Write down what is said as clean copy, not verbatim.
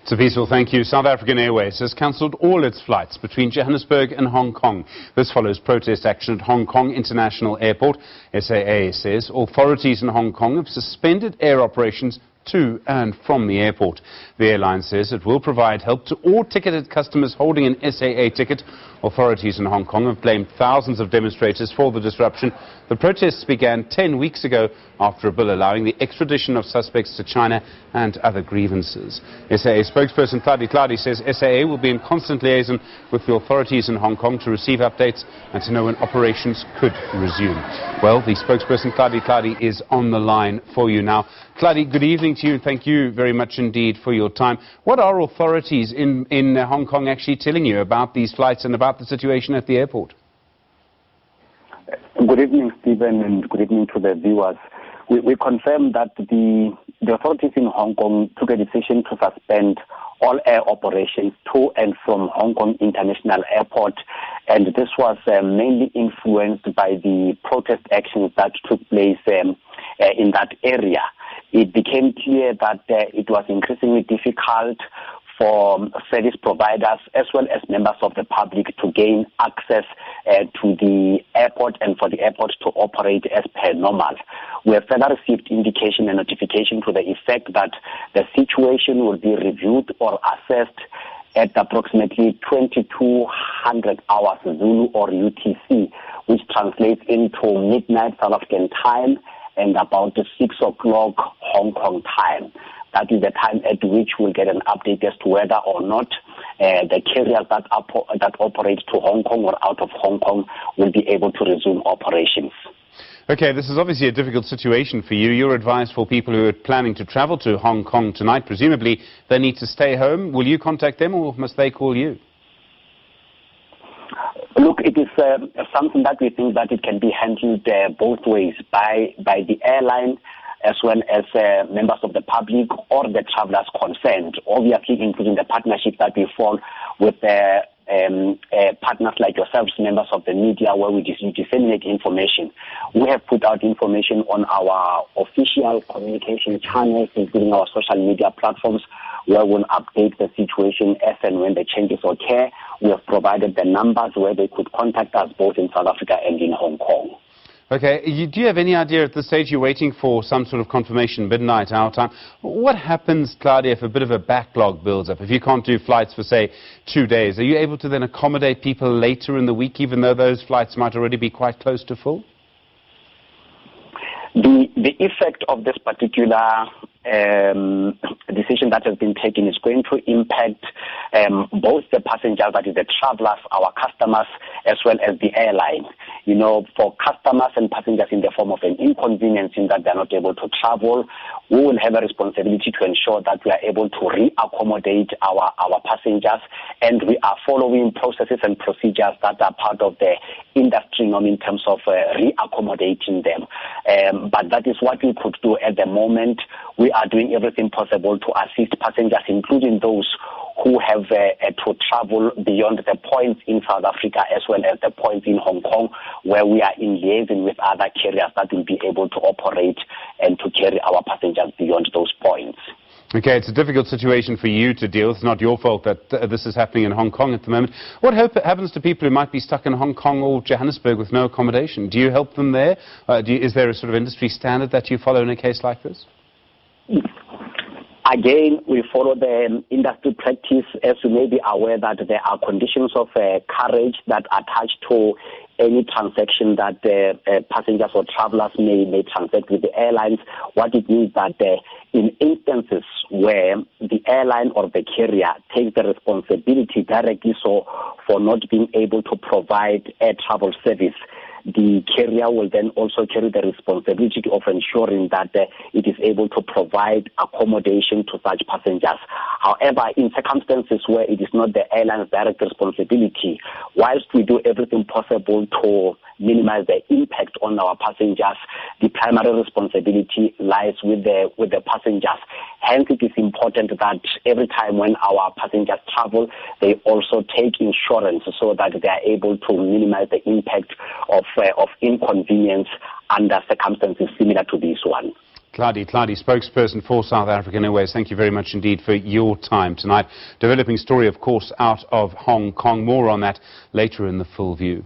So peaceful, thank you. South African Airways has cancelled all its flights between Johannesburg and Hong Kong. This follows protest action at Hong Kong International Airport. SAA says authorities in Hong Kong have suspended air operations to and from the airport. The airline says it will provide help to all ticketed customers holding an SAA ticket. Authorities in Hong Kong have blamed thousands of demonstrators for the disruption. The protests began 10 weeks ago after a bill allowing the extradition of suspects to China and other grievances. SAA spokesperson Tlali Tlali says SAA will be in constant liaison with the authorities in Hong Kong to receive updates and to know when operations could resume. Well, the spokesperson Tlali Tlali is on the line for you now. Tlali, good evening to you and thank you very much indeed for your time. What are authorities in Hong Kong actually telling you about these flights and about the situation at the airport? Good evening, Stephen, and good evening to the viewers. We confirm that the authorities in Hong Kong took a decision to suspend all air operations to and from Hong Kong International Airport, and this was mainly influenced by the protest actions that took place in that area. It became clear that it was increasingly difficult for service providers as well as members of the public to gain access to the airport and for the airport to operate as per normal. We have further received indication and notification to the effect that the situation will be reviewed or assessed at approximately 2200 hours Zulu or UTC, which translates into midnight South African time and about 6 o'clock Hong Kong time. That is the time at which we'll get an update as to whether or not the carriers that operate to Hong Kong or out of Hong Kong will be able to resume operations. Okay, this is obviously a difficult situation for you. Your advice for people who are planning to travel to Hong Kong tonight, presumably they need to stay home. Will you contact them or must they call you? Look, it is something that we think that it can be handled both ways, by the airline as well as members of the public or the travelers concerned, obviously including the partnership that we form with partners like yourselves, members of the media, where we disseminate information. We have put out information on our official communication channels, including our social media platforms, where we'll update the situation as and when the changes occur. We have provided the numbers where they could contact us both in South Africa and in Hong Kong. Okay, do you have any idea at this stage you're waiting for some sort of confirmation, midnight our time? What happens, Claudia, if a bit of a backlog builds up? If you can't do flights for, say, 2 days, are you able to then accommodate people later in the week, even though those flights might already be quite close to full? The effect of this particular decision that has been taken is going to impact both the passengers, that is the travelers, our customers, as well as the airline. You know, for customers and passengers in the form of an inconvenience in that they're not able to travel, we will have a responsibility to ensure that we are able to re-accommodate our passengers, and we are following processes and procedures that are part of the industry norm in terms of re-accommodating them. But that is what we could do at the moment. We are doing everything possible to assist passengers, including those who have to travel beyond the points in South Africa as well as the points in Hong Kong, where we are in liaison with other carriers that will be able to operate and to carry our passengers beyond those points. Okay, it's a difficult situation for you to deal with. It's not your fault that this is happening in Hong Kong at the moment. What happens to people who might be stuck in Hong Kong or Johannesburg with no accommodation? Do you help them there? Is there a sort of industry standard that you follow in a case like this? Again, we follow the industry practice. As you may be aware that there are conditions of carriage that are attached to any transaction that passengers or travelers may transact with the airlines. What it means that in instances where the airline or the carrier takes the responsibility directly for not being able to provide air travel service, the carrier will then also carry the responsibility of ensuring that it is able to provide accommodation to such passengers. However, in circumstances where it is not the airline's direct responsibility, whilst we do everything possible to minimize the impact on our passengers, the primary responsibility lies with the passengers. Hence, it is important that every time when our passengers travel, they also take insurance so that they are able to minimize the impact of inconvenience under circumstances similar to this one. Tlali Tlali, spokesperson for South African Airways, thank you very much indeed for your time tonight. Developing story, of course, out of Hong Kong. More on that later in the Full View.